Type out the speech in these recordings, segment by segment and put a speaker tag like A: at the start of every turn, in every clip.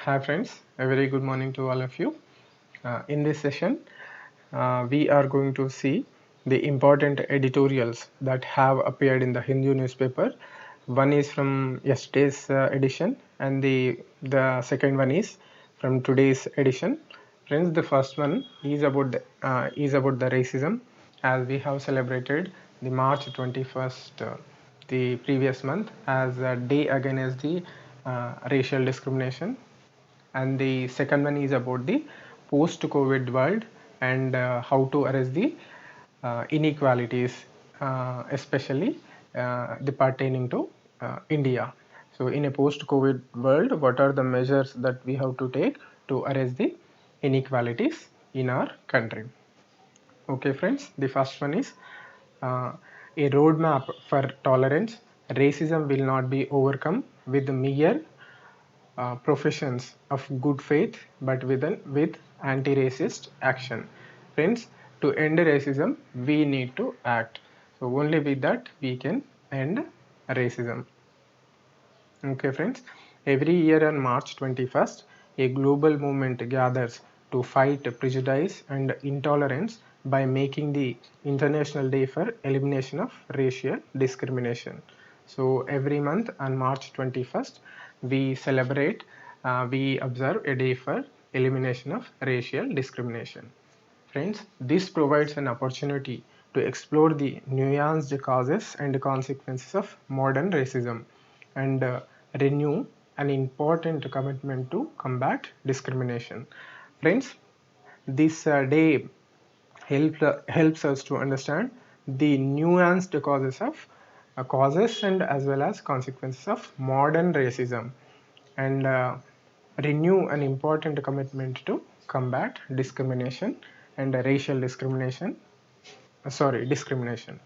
A: Hi friends, a very good morning to all of you. In this session, we are going to see the important editorials that have appeared in the Hindu newspaper. One is from yesterday's edition, and the second one is from today's edition. Friends, the first one is about the racism, as we have celebrated the March 21st, the previous month, as a day against the racial discrimination. And the second one is about the post-COVID world and how to address the inequalities, especially pertaining to India. So, in a post-COVID world, what are the measures that we have to take to address the inequalities in our country? Okay, friends, the first one is a roadmap for tolerance. Racism will not be overcome with mere professions of good faith, but with anti-racist action. Friends, to end racism, we need to act. So only with that we can end racism. Okay, friends. Every year on March 21st, a global movement gathers to fight prejudice and intolerance by making the International Day for Elimination of Racial Discrimination. So every month on March 21st, we observe a day for elimination of racial discrimination. Friends, this provides an opportunity to explore the nuanced causes and consequences of modern racism and renew an important commitment to combat discrimination. Friends, this day helps us to understand the nuanced causes and as well as consequences of modern racism and renew an important commitment to combat discrimination and racial discrimination. Discrimination.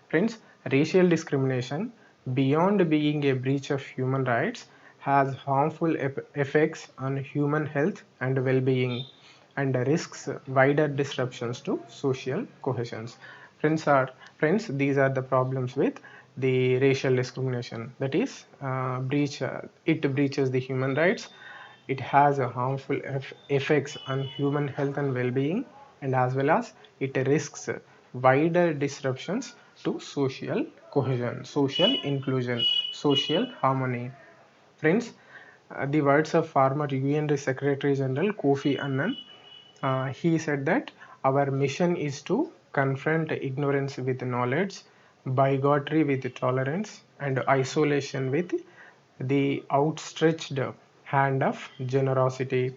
A: Friends, racial discrimination, beyond being a breach of human rights, has harmful effects on human health and well-being and risks wider disruptions to social cohesion. These are the problems with the racial discrimination. That is, it breaches the human rights. It has a harmful effects on human health and well-being, and as well as it risks wider disruptions to social cohesion, social inclusion, social harmony. Friends, the words of former UN Secretary General Kofi Annan, he said that our mission is to confront ignorance with knowledge, bigotry with tolerance, and isolation with the outstretched hand of generosity.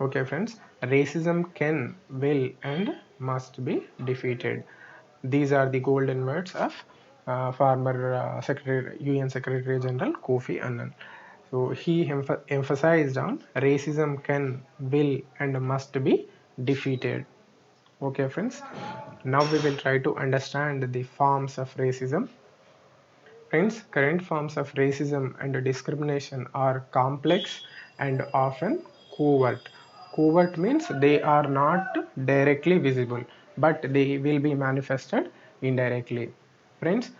A: Okay, friends, racism can, will, and must be defeated. These are the golden words of former UN Secretary General Kofi Annan. So he emphasized on racism can, will, and must be defeated. Okay, friends. Now we will try to understand the forms of racism. Friends, current forms of racism and discrimination are complex and often covert. Covert means they are not directly visible, but they will be manifested indirectly. Friends,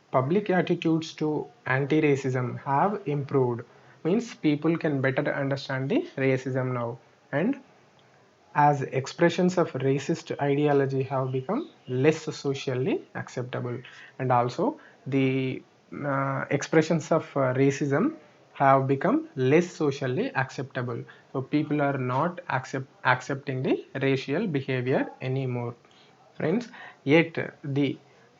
A: public attitudes to anti-racism have improved, means people can better understand the racism now, and as expressions of racist ideology have become less socially acceptable, and also the expressions of racism have become less socially acceptable, so people are not accepting the racial behavior anymore. Friends, yet the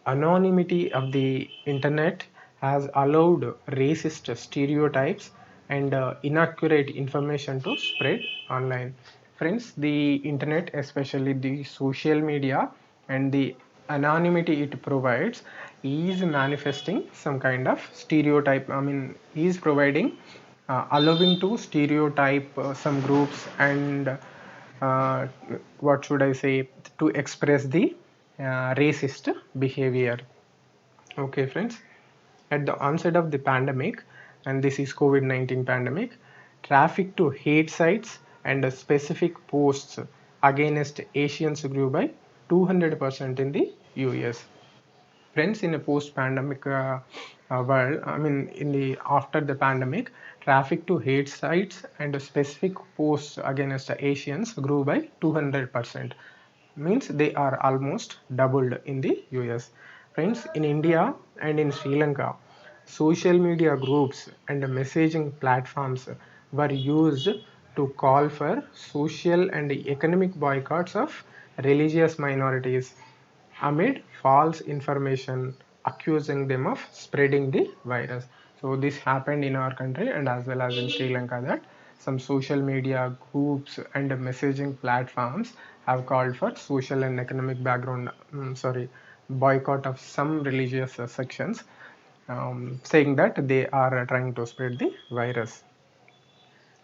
A: anonymity of the internet has allowed racist stereotypes and inaccurate information to spread online. Friends, the internet, especially the social media and the anonymity it provides, is manifesting some kind of stereotype. I mean, is providing allowing to stereotype some groups and uh, what should I say, to express the racist behavior. Okay, friends. At the onset of the pandemic, and this is COVID-19 pandemic, traffic to hate sites and specific posts against Asians grew by 200% in the US. Friends, in a post-pandemic world, I mean, in the after the pandemic, traffic to hate sites and specific posts against Asians grew by 200%. Means they are almost doubled in the US. Friends, in India and in Sri Lanka, social media groups and messaging platforms were used to call for social and economic boycotts of religious minorities amid false information accusing them of spreading the virus. So this happened in our country and as well as in Sri Lanka, that some social media groups and messaging platforms have called for social and economic boycott of some religious sections, saying that they are trying to spread the virus.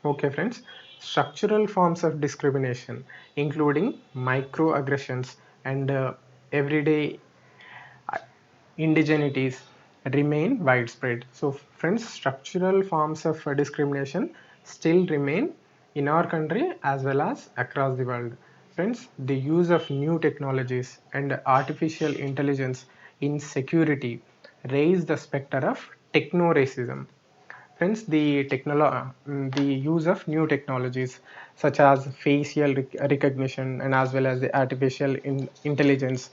A: Okay, friends, structural forms of discrimination, including microaggressions and everyday indigenities, remain widespread. So, friends, structural forms of discrimination still remain in our country as well as across the world. Friends, the use of new technologies and artificial intelligence in security raise the specter of techno racism. Friends, the use of new technologies such as facial recognition and as well as the artificial intelligence,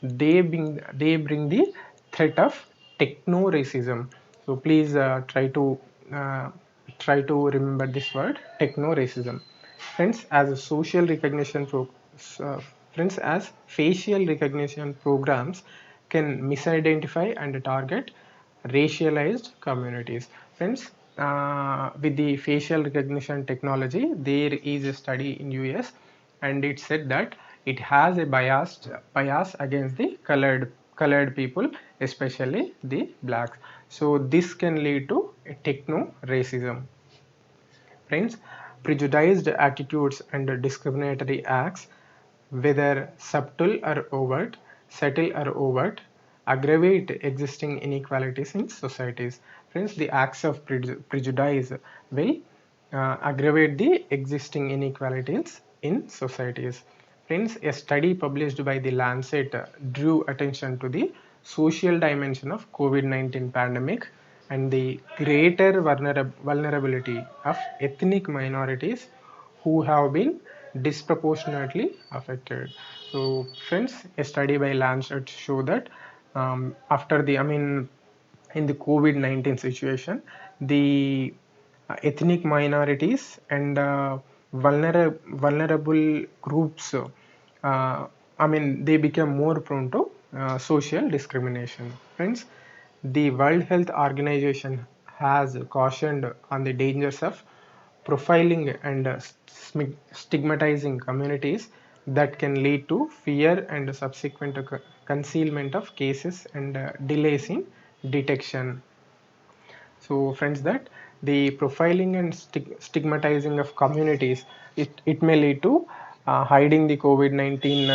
A: they bring the threat of techno racism. So please uh, try to remember this word, techno racism. Friends, as a social recognition uh, friends, as facial recognition programs can misidentify and target racialized communities. Friends, with the facial recognition technology, there is a study in US, and it said that it has a bias against the colored people, especially the blacks. So this can lead to techno racism. Friends, prejudiced attitudes and discriminatory acts, whether subtle or overt, aggravate existing inequalities in societies. Friends, the acts of prejudice will aggravate the existing inequalities in societies. Friends, a study published by the Lancet drew attention to the social dimension of COVID-19 pandemic and the greater vulnerability of ethnic minorities who have been disproportionately affected. So, friends, a study by Lancet show that after the, I mean, in the COVID-19 situation, the ethnic minorities and vulnerable groups, I mean, they become more prone to social discrimination. Friends, the World Health Organization has cautioned on the dangers of profiling and stigmatizing communities that can lead to fear and subsequent concealment of cases and delays in detection. So friends, that the profiling and stigmatizing of communities, it may lead to hiding the COVID-19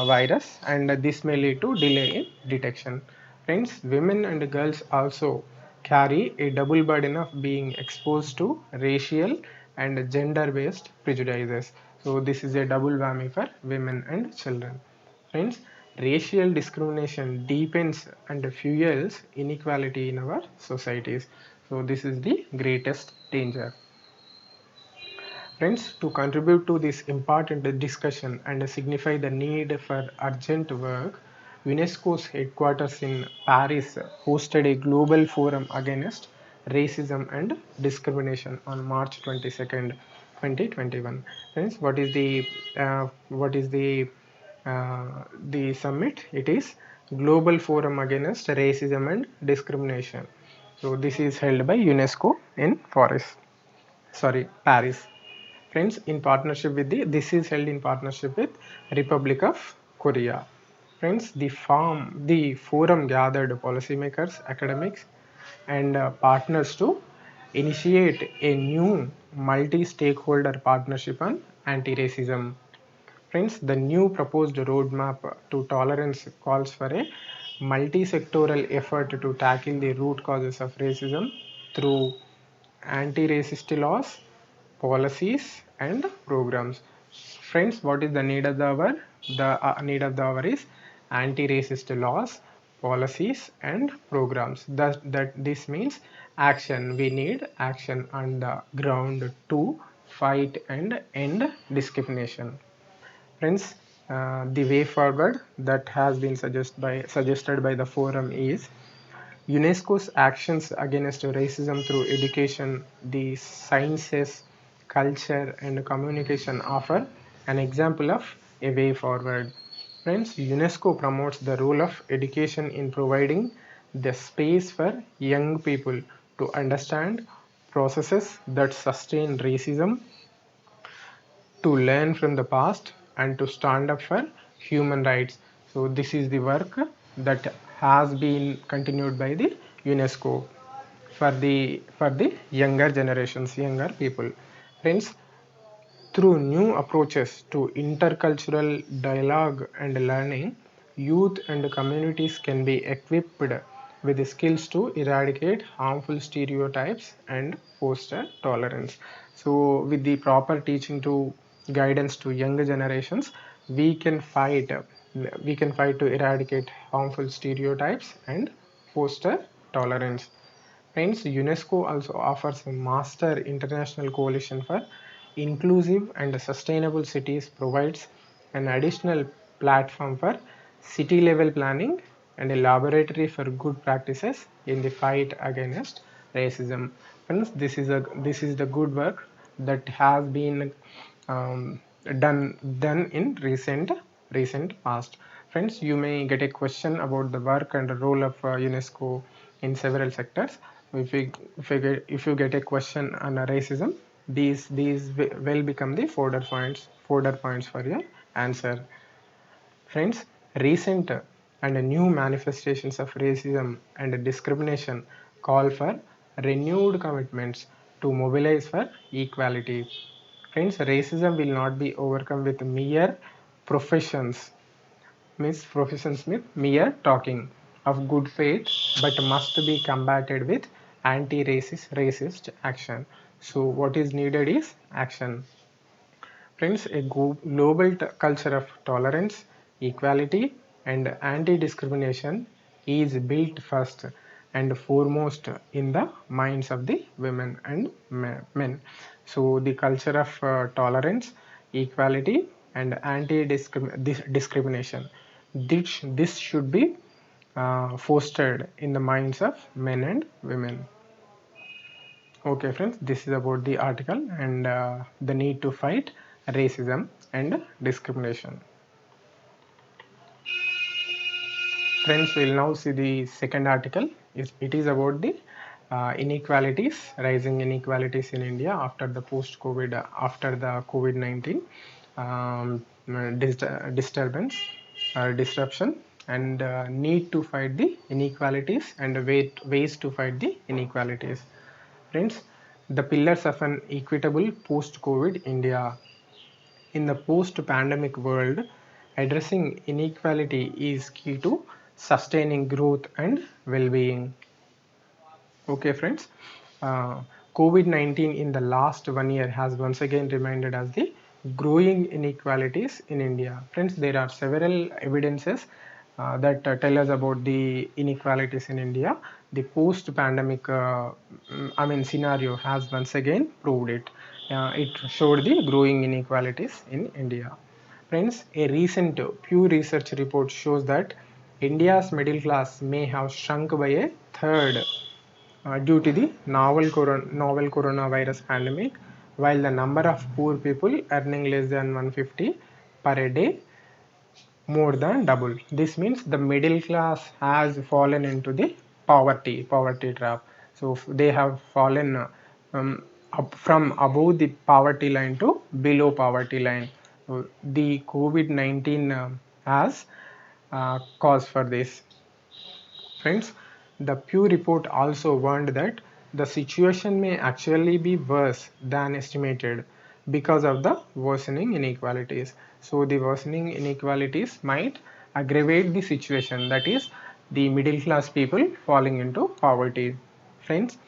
A: virus, and this may lead to delay in detection. Friends, women and girls also carry a double burden of being exposed to racial and gender based prejudices. So this is a double whammy for women and children. Friends, racial discrimination deepens and fuels inequality in our societies. So this is the greatest danger. Friends, to contribute to this important discussion and signify the need for urgent work, UNESCO's headquarters in Paris hosted a global forum against racism and discrimination on March 22nd, 2021. Friends, what is the summit? It is Global Forum Against Racism and Discrimination. So this is held by UNESCO in Paris. Friends, in partnership with this is held in partnership with Republic of Korea. Friends, the forum gathered policymakers, academics, and partners to initiate a new multi-stakeholder partnership on anti-racism. Friends, the new proposed roadmap to tolerance calls for a multi-sectoral effort to tackle the root causes of racism through anti-racist laws, policies, and programs. Friends, what is the need of the hour? The need of the hour is anti-racist laws, policies and programs. That this means action. We need action on the ground to fight and end discrimination. Friends, the way forward that has been suggested by the forum is UNESCO's actions against racism through education, the sciences, culture, and communication offer an example of a way forward. Friends, UNESCO promotes the role of education in providing the space for young people to understand processes that sustain racism, to learn from the past, and to stand up for human rights. So this is the work that has been continued by the UNESCO for the younger generations, younger people. Friends, through new approaches to intercultural dialogue and learning, youth and communities can be equipped with the skills to eradicate harmful stereotypes and foster tolerance. So, with the proper teaching to guidance to younger generations, we can fight to eradicate harmful stereotypes and foster tolerance. Friends, UNESCO also offers a master international coalition for inclusive and sustainable cities, provides an additional platform for city level planning and a laboratory for good practices in the fight against racism. Friends, this is the good work that has been done in recent past. Friends, you may get a question about the work and the role of UNESCO in several sectors. If you get a question on racism, these will become the fodder points for your answer. Friends, recent and new manifestations of racism and discrimination call for renewed commitments to mobilize for equality. Friends, racism will not be overcome with mere professions, means mere talking of good faith, but must be combated with anti-racist action. So, what is needed is action. Friends, a global culture of tolerance, equality, and anti-discrimination is built first and foremost in the minds of the women and men. So, the culture of tolerance, equality, and anti-discrimination. This should be fostered in the minds of men and women. Okay, friends, this is about the article and the need to fight racism and discrimination. Friends, we'll now see the second article. It is about the rising inequalities in India after the post-COVID, after the COVID-19 disturbance, disruption, and need to fight the inequalities and ways to fight the inequalities. Friends, the pillars of an equitable post-COVID India. In the post-pandemic world, addressing inequality is key to sustaining growth and well-being. Okay, friends. Uh, COVID-19 in the last 1 year has once again reminded us the growing inequalities in India. Friends, there are several evidences that tell us about the inequalities in India. The post-pandemic, scenario has once again proved it. It showed the growing inequalities in India. Friends, a recent Pew Research report shows that India's middle class may have shrunk by a third due to the novel coronavirus pandemic, while the number of poor people earning less than 150 per a day more than double. This means the middle class has fallen into the poverty trap. So they have fallen up from above the poverty line to below poverty line. So the COVID-19 has cause for this. Friends, the Pew report also warned that the situation may actually be worse than estimated because of the worsening inequalities. So, the worsening inequalities might aggravate the situation, that is, the middle class people falling into poverty. Friends,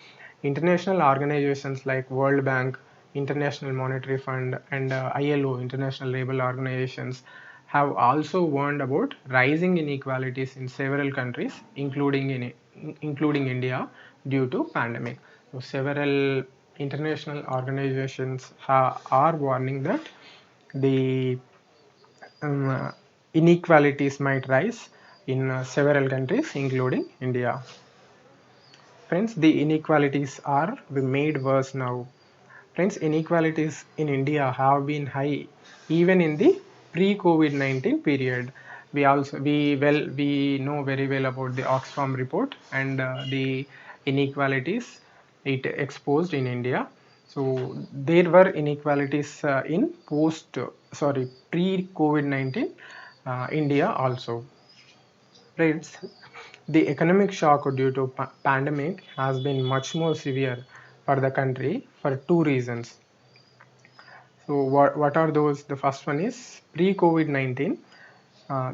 A: international organizations like World Bank, International Monetary Fund, and ILO, International Labour Organizations, have also warned about rising inequalities in several countries, including India, due to pandemic. So several international organizations are warning that the um, inequalities might rise in several countries, including India. Friends, the inequalities are made worse now. Friends, inequalities in India have been high even in the pre-COVID-19 period. We know very well about the Oxfam report and the inequalities it exposed in India. So there were inequalities in pre-COVID-19 India also. Friends, the economic shock due to pandemic has been much more severe for the country for two reasons. So what are those? The first one is pre-COVID-19.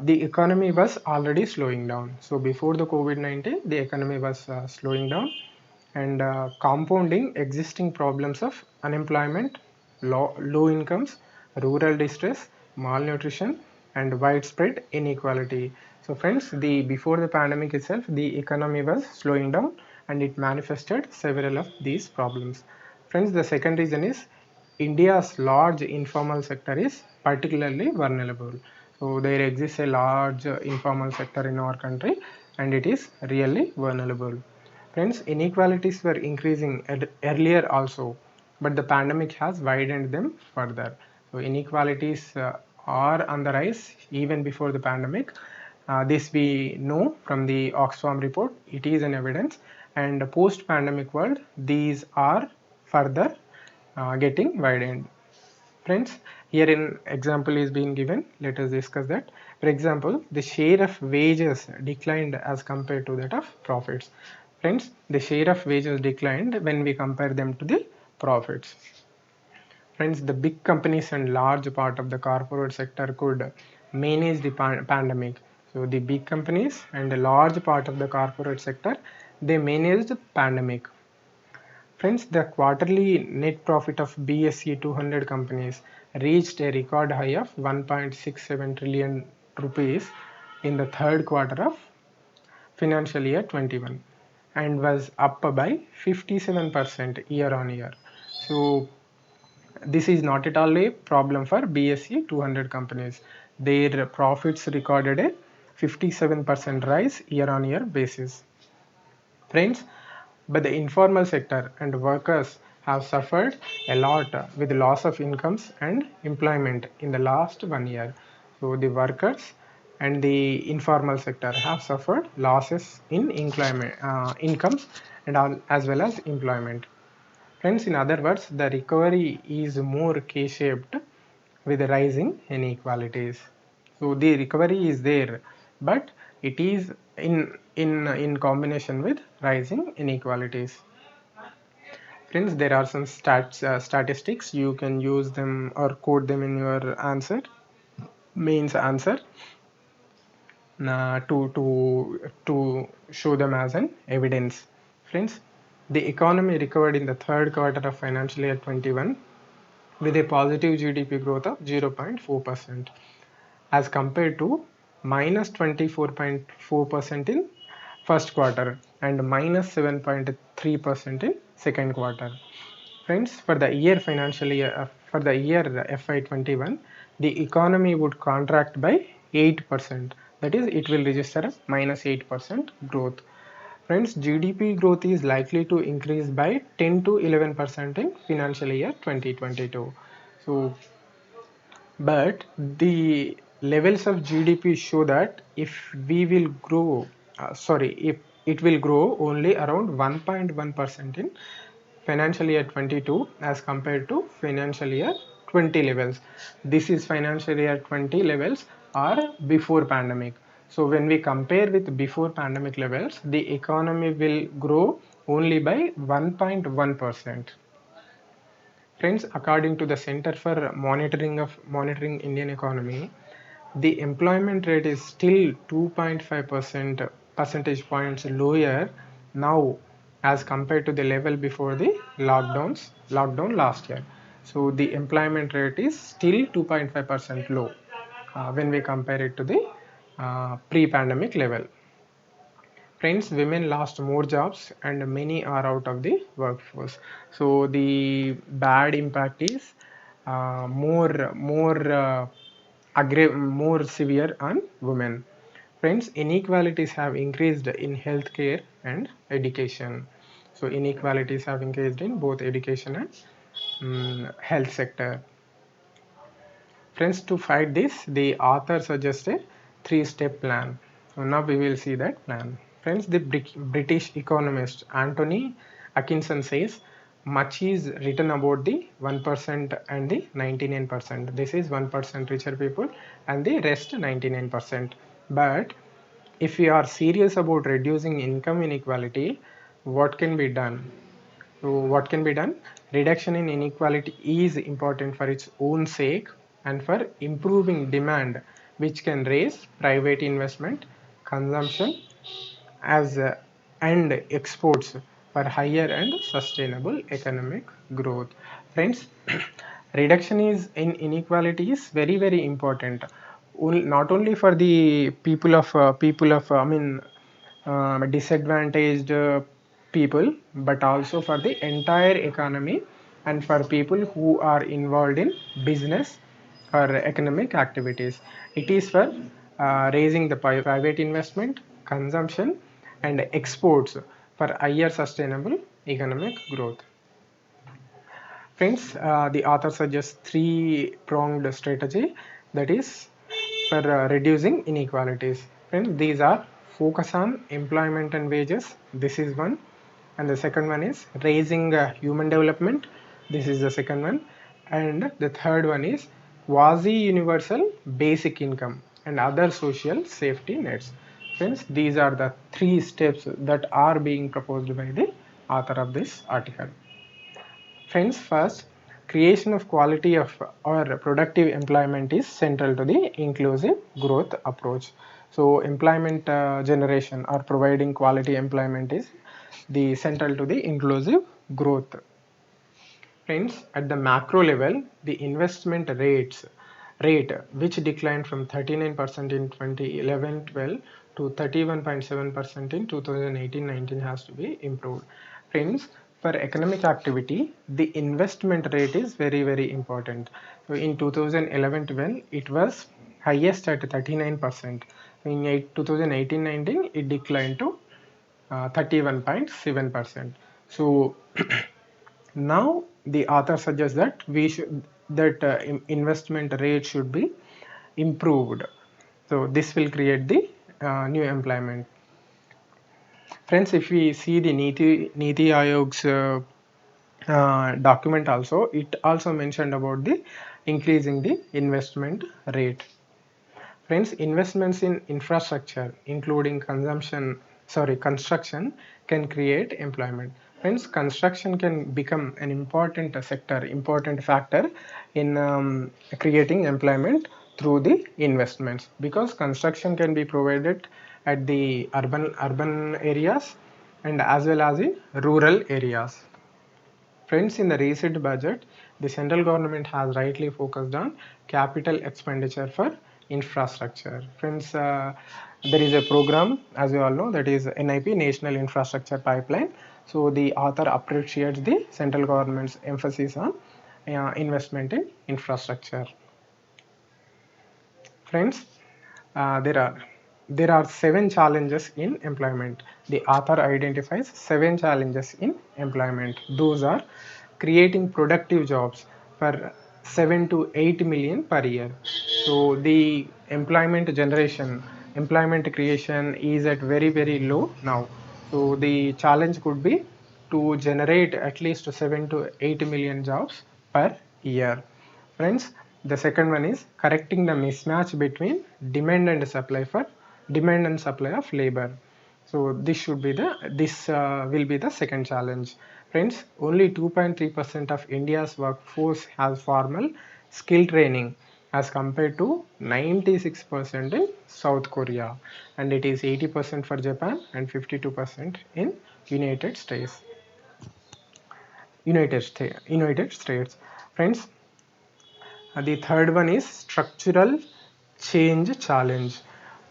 A: The economy was already slowing down. So before the COVID-19, the economy was slowing down and compounding existing problems of unemployment, low incomes, rural distress, malnutrition, and widespread inequality. So friends, the before the pandemic itself, the economy was slowing down and it manifested several of these problems. Friends, the second reason is India's large informal sector is particularly vulnerable. So there exists a large informal sector in our country and it is really vulnerable. Friends, inequalities were increasing earlier also, but the pandemic has widened them further. So inequalities are on the rise even before the pandemic. This we know from the Oxfam report. It is an evidence. And post-pandemic world, these are further getting widened. Friends, here an example is being given. Let us discuss that. For example, the share of wages declined as compared to that of profits. Friends, the share of wages declined when we compare them to the profits. Friends, the big companies and large part of the corporate sector could manage the pandemic. So the big companies and a large part of the corporate sector, they managed the pandemic. Friends, the quarterly net profit of BSE 200 companies reached a record high of 1.67 trillion rupees in the third quarter of financial year 21 and was up by 57% year on year. So this is not at all a problem for BSE 200 companies. Their profits recorded a 57% rise year on year basis. Friends, but the informal sector and workers have suffered a lot with loss of incomes and employment in the last 1 year. So the workers and the informal sector have suffered losses in incomes and as well as employment. Friends, in other words, the recovery is more K-shaped with rising inequalities. So the recovery is there, but it is in combination with rising inequalities. Friends, there are some statistics. You can use them or quote them in your mains answer, to show them as an evidence. Friends, the economy recovered in the third quarter of financial year 21 with a positive GDP growth of 0.4% as compared to minus 24.4% in first quarter and minus 7.3% in second quarter. Friends, for the year FY21, the economy would contract by 8%. That is, it will register a minus 8% growth. Friends, GDP growth is likely to increase by 10 to 11% in financial year 2022. So but the levels of GDP show that if we will grow, if it will grow only around 1.1% in financial year 22 as compared to financial year 20 levels. This is financial year 20 levels are before pandemic. So when we compare with before pandemic levels, the economy will grow only by 1.1%. Friends, according to the Center for Monitoring Indian Economy, the employment rate is still 2.5% percentage points lower now as compared to the level before the lockdown last year. So the employment rate is still 2.5% low. when we compare it to the pre-pandemic level. Friends, women lost more jobs and many are out of the workforce. So the bad impact is more severe on women. Friends, inequalities have increased in healthcare and education. So inequalities have increased in both education and health sector. Friends, to fight this, the author suggests a three-step plan. So now we will see that plan. Friends, the British economist Anthony Atkinson says, much is written about the 1% and the 99%. This is 1% richer people and the rest 99%. But if we are serious about reducing income inequality, what can be done? So what can be done? Reduction in inequality is important for its own sake and for improving demand, which can raise private investment, consumption, as and exports for higher and sustainable economic growth. Friends, reduction is in inequality is very important. Not only for the disadvantaged people, but also for the entire economy and for people who are involved in business or economic activities. It is for raising the private investment, consumption, and exports for higher sustainable economic growth. Friends, the author suggests three-pronged strategy, that is for reducing inequalities. Friends, these are focus on employment and wages. This is one. And the second one is raising human development. This is the second one. And the third one is quasi-universal basic income and other social safety nets. Friends, these are the three steps that are being proposed by the author of this article. Friends, first, creation of quality of or productive employment is central to the inclusive growth approach. So employment generation or providing quality employment is the central to the inclusive growth. Friends, at the macro level, the investment rate which declined from 39% in 2011-12 to 31.7% in 2018-19 has to be improved. Friends, for economic activity, the investment rate is very important. So in 2011-12, it was highest at 39%. In 2018-19, it declined to 31.7%. So now the author suggests that investment rate should be improved. So this will create the new employment. Friends, if we see the Niti Aayog's document also, it also mentioned about the increasing the investment rate. Friends, investments in infrastructure, including construction, can create employment. Friends, construction can become an important factor in creating employment through the investments, because construction can be provided at the urban areas and as well as in rural areas. Friends, in the recent budget, the central government has rightly focused on capital expenditure for infrastructure. Friends, there is a program, as you all know, that is NIP, National Infrastructure Pipeline. So the author appreciates the central government's emphasis on investment in infrastructure. Friends, there are 7 challenges in employment. The author identifies 7 challenges in employment. Those are creating productive jobs for 7 to 8 million per year. So the employment creation is at very low now. So the challenge could be to generate at least 7 to 8 million jobs per year. Friends, the second one is correcting the mismatch between demand and supply of labor. So this will be the second challenge. Friends, only 2.3% of India's workforce has formal skill training as compared to 96% in South Korea, and it is 80% for Japan and 52% in United States. United States. Friends, the third one is structural change challenge.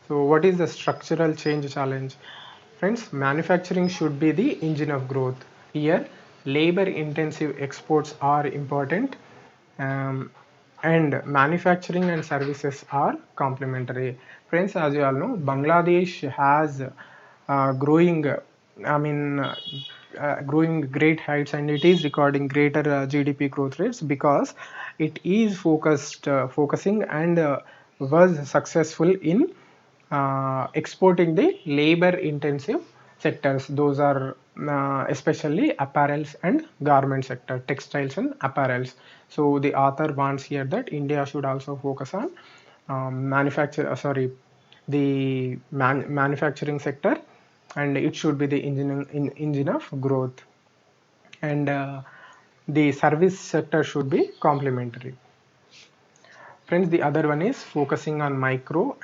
A: So what is the structural change challenge? Friends, manufacturing should be the engine of growth. Here, labor intensive exports are important, um, and manufacturing and services are complementary. Friends, as you all know, Bangladesh has growing, growing great heights, and it is recording greater GDP growth rates because it is focusing and was successful in exporting the labor intensive sectors. Those are especially apparels and garment sector, textiles and apparels. So the author wants here that India should also focus on manufacturing sector, and it should be the engine of growth, and the service sector should be complementary. Friends, the other one is focusing on micro,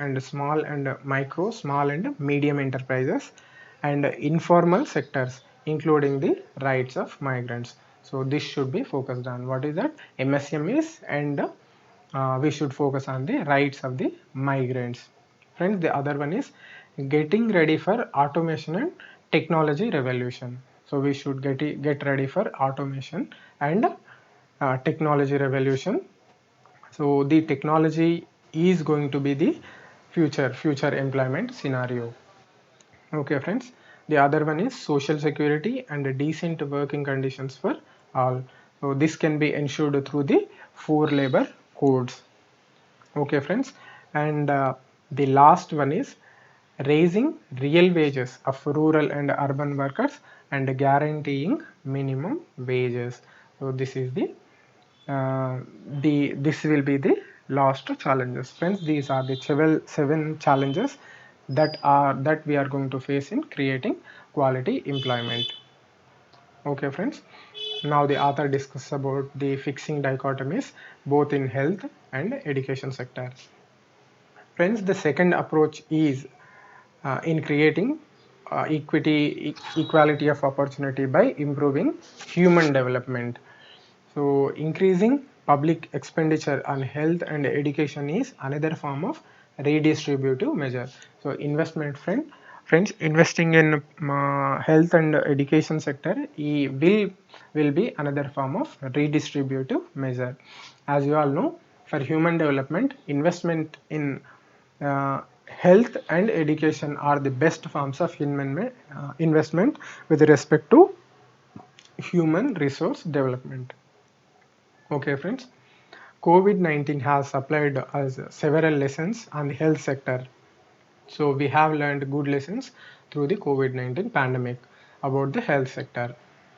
A: small and medium enterprises and informal sectors, including the rights of migrants. So this should be focused on. What is that? MSMEs, and we should focus on the rights of the migrants. Friends, the other one is getting ready for automation and technology revolution. So we should get ready for automation and technology revolution. So the technology is going to be the future employment scenario. Okay, friends. The other one is social security and decent working conditions for all. So this can be ensured through the 4 labor codes. Okay, friends. And the last one is raising real wages of rural and urban workers and guaranteeing minimum wages. So this is this will be the last challenges. Friends, these are the seven challenges that we are going to face in creating quality employment. Okay, friends. Now the author discusses about the fixing dichotomies both in health and education sector. Friends, the second approach is in creating equality of opportunity by improving human development. So increasing public expenditure on health and education is another form of redistributive measure. So friends, investing in health and education sector will be another form of redistributive measure. As you all know, for human development, investment in health and education are the best forms of investment with respect to human resource development. Okay, friends. COVID-19 has applied us several lessons on the health sector. So we have learned good lessons through the COVID-19 pandemic about the health sector,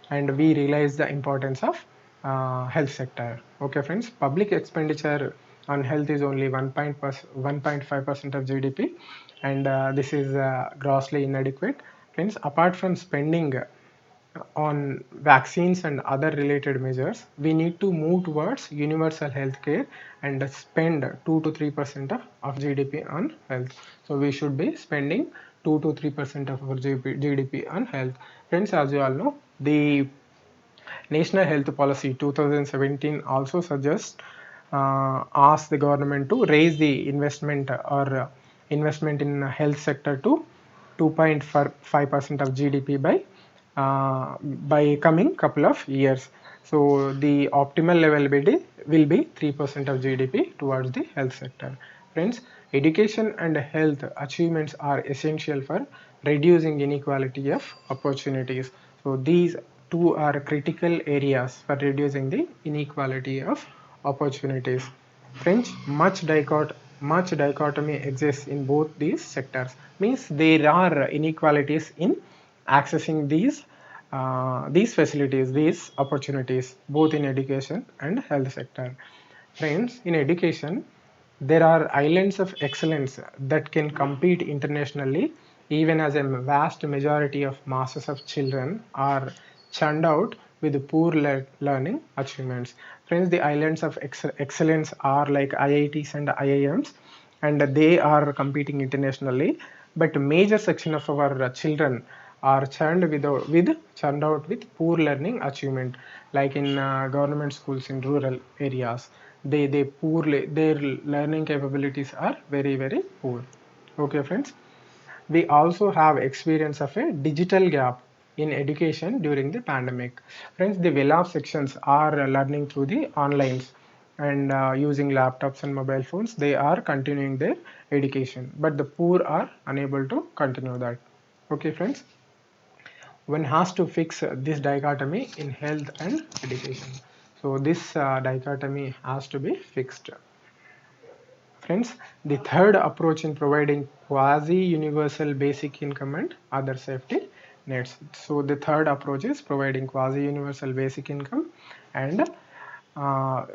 A: and we realize the importance of health sector. Okay, friends. Public expenditure on health is only 1.5% of GDP, and this is grossly inadequate. Friends, apart from spending on vaccines and other related measures, we need to move towards universal health care and spend 2 to 3% of GDP on health. So we should be spending 2 to 3% of our GDP on health. Friends, as you all know, the National Health Policy 2017 also suggests asks the government to raise the investment in health sector to 2.5% of GDP by coming couple of years. So the optimal level will be 3% of GDP towards the health sector. Friends, education and health achievements are essential for reducing inequality of opportunities. So these two are critical areas for reducing the inequality of opportunities. Friends, much dichotomy exists in both these sectors. Means there are inequalities in accessing these facilities, these opportunities, both in education and health sector. Friends, in education, there are islands of excellence that can compete internationally, even as a vast majority of masses of children are churned out with poor learning achievements. Friends, the islands of excellence are like IITs and IIMs, and they are competing internationally. But a major section of our children are churned out with poor learning achievement, like in government schools in rural areas. they poorly, their learning capabilities are very very poor. Okay friends, we also have experience of a digital gap in education during the pandemic. Friends, the well-off sections are learning through the onlines and using laptops and mobile phones. They are continuing their education, but the poor are unable to continue that. Okay friends, one has to fix this dichotomy in health and education. So this dichotomy has to be fixed. Friends, the third approach in providing quasi-universal basic income and other safety nets. So the third approach is providing quasi-universal basic income, and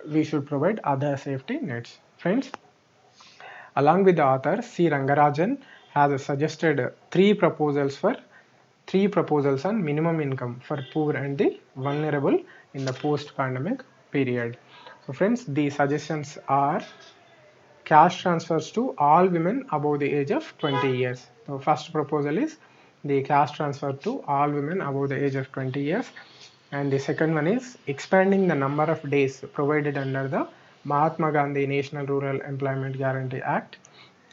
A: we should provide other safety nets. Friends, along with the author C. Rangarajan has suggested three proposals on minimum income for poor and the vulnerable in the post-pandemic period. So friends, the suggestions are cash transfers to all women above the age of 20 years. So first proposal is the cash transfer to all women above the age of 20 years. And the second one is expanding the number of days provided under the Mahatma Gandhi National Rural Employment Guarantee Act.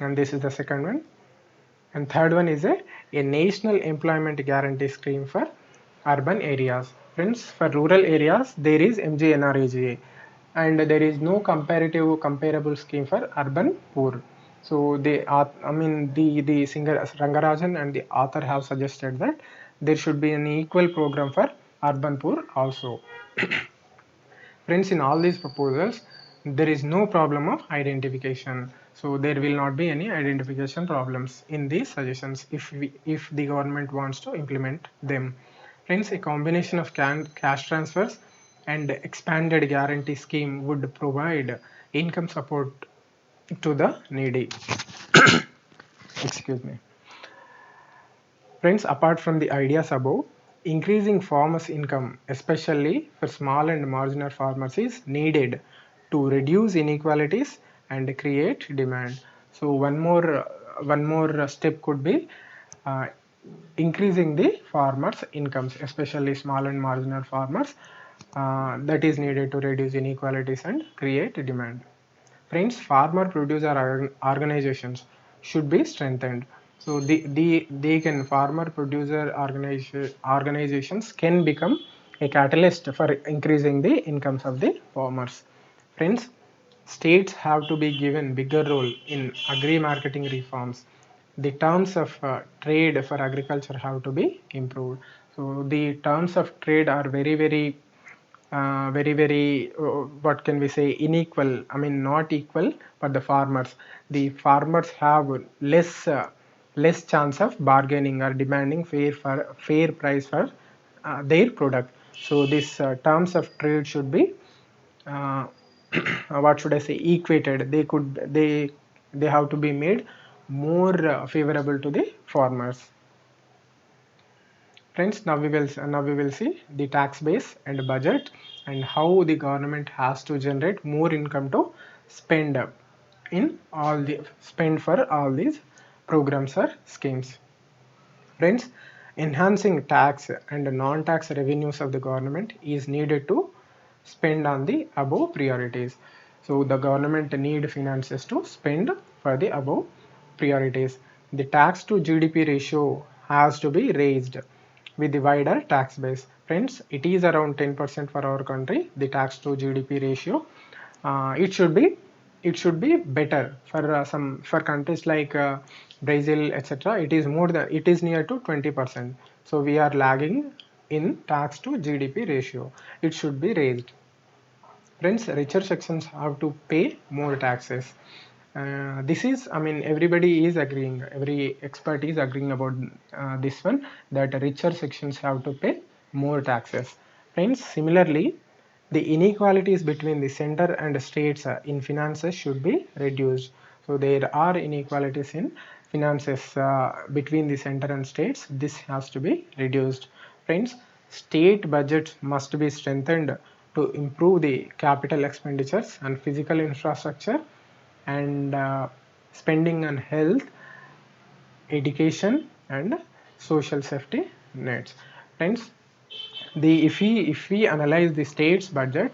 A: And this is the second one. And third one is a national employment guarantee scheme for urban areas. Friends, for rural areas, there is MGNRAGA, and there is no comparable scheme for urban poor. So the singer Rangarajan and the author have suggested that there should be an equal program for urban poor also. Friends, in all these proposals, there is no problem of identification. So there will not be any identification problems in these suggestions if the government wants to implement them. Friends, a combination of cash transfers and expanded guarantee scheme would provide income support to the needy. Excuse me. Friends, apart from the ideas above, increasing farmers' income, especially for small and marginal farmers, is needed to reduce inequalities and create demand. So one more step could be uh, increasing the farmers' incomes, especially small and marginal farmers. That is needed to reduce inequalities and create demand. Friends, farmer producer organizations should be strengthened. So they can farmer producer organizations can become a catalyst for increasing the incomes of the farmers. Friends, states have to be given bigger role in agri marketing reforms. The terms of trade for agriculture have to be improved. So the terms of trade are very, what can we say, unequal. I mean, not equal for the farmers. The farmers have less chance of bargaining or demanding fair price for their product. So this terms of trade should be uh, what should I say, equated. They have to be made more favorable to the farmers. Friends, now we will see the tax base and budget and how the government has to generate more income to spend spend for all these programs or schemes. Friends, enhancing tax and non-tax revenues of the government is needed to spend on the above priorities. So the government need finances to spend for the above priorities. The tax to GDP ratio has to be raised with the wider tax base. Friends, it is around 10% for our country, the tax to GDP ratio. It should be better for for countries like Brazil, etc. It is near to 20%. So we are lagging in tax to GDP ratio. It should be raised. Friends, richer sections have to pay more taxes. This is, I mean, everybody is agreeing, every expert is agreeing about this one, that richer sections have to pay more taxes. Friends, similarly, the inequalities between the center and states in finances should be reduced. So there are inequalities in finances between the center and states. This has to be reduced. Friends, state budgets must be strengthened to improve the capital expenditures and physical infrastructure and spending on health, education and social safety nets. Friends, if we analyze the state's budget,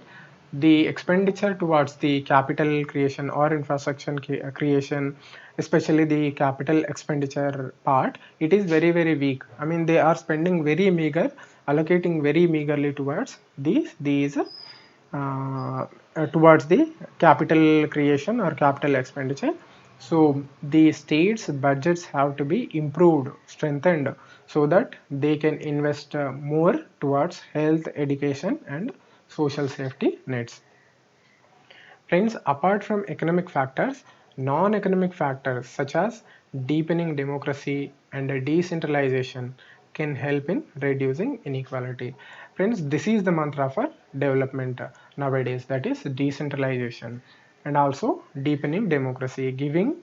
A: the expenditure towards the capital creation or infrastructure creation, especially the capital expenditure part, it is very very weak. I mean, they are spending very meager, allocating very meagerly towards these towards the capital creation or capital expenditure. So the states budgets have to be improved, strengthened, so that they can invest more towards health, education and social safety nets. Friends, apart from economic factors, non-economic factors such as deepening democracy and decentralization can help in reducing inequality. Friends, this is the mantra for development nowadays, that is decentralization and also deepening democracy, giving,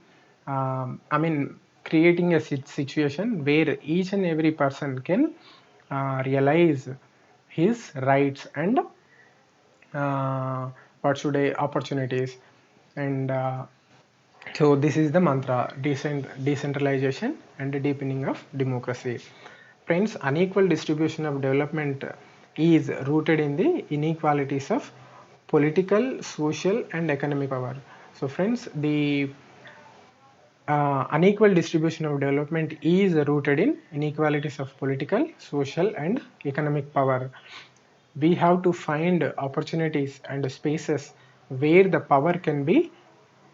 A: I mean, creating a situation where each and every person can realize his rights and what should I opportunities. And so this is the mantra: decentralization and deepening of democracy. Friends, unequal distribution of development is rooted in the inequalities of political, social and economic power. So friends, the unequal distribution of development is rooted in inequalities of political, social and economic power. We have to find opportunities and spaces where the power can be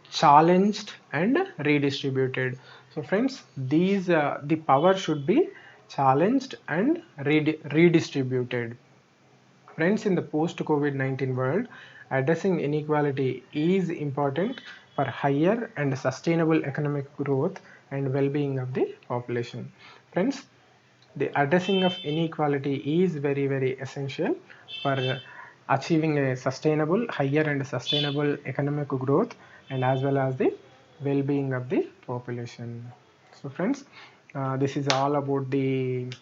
A: challenged and redistributed. So friends, these the power should be challenged and redistributed. Friends, in the post-COVID-19 world, addressing inequality is important for higher and sustainable economic growth and well-being of the population. Friends, the addressing of inequality is very very essential for achieving a sustainable, higher and sustainable economic growth and as well as the well-being of the population. So friends, this is all about this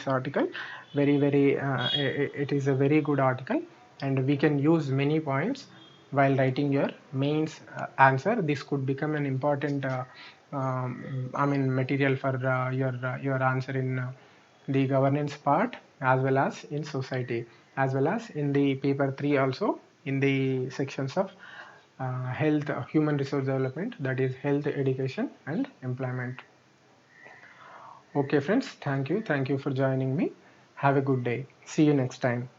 A: article. Very very it is a very good article and we can use many points while writing your mains answer. This could become an important I mean material for your answer in the governance part as well as in society, as well as in the paper 3 also, in the sections of health, human resource development, that is health, education and employment. Okay friends, thank you for joining me. Have a good day. See you next time.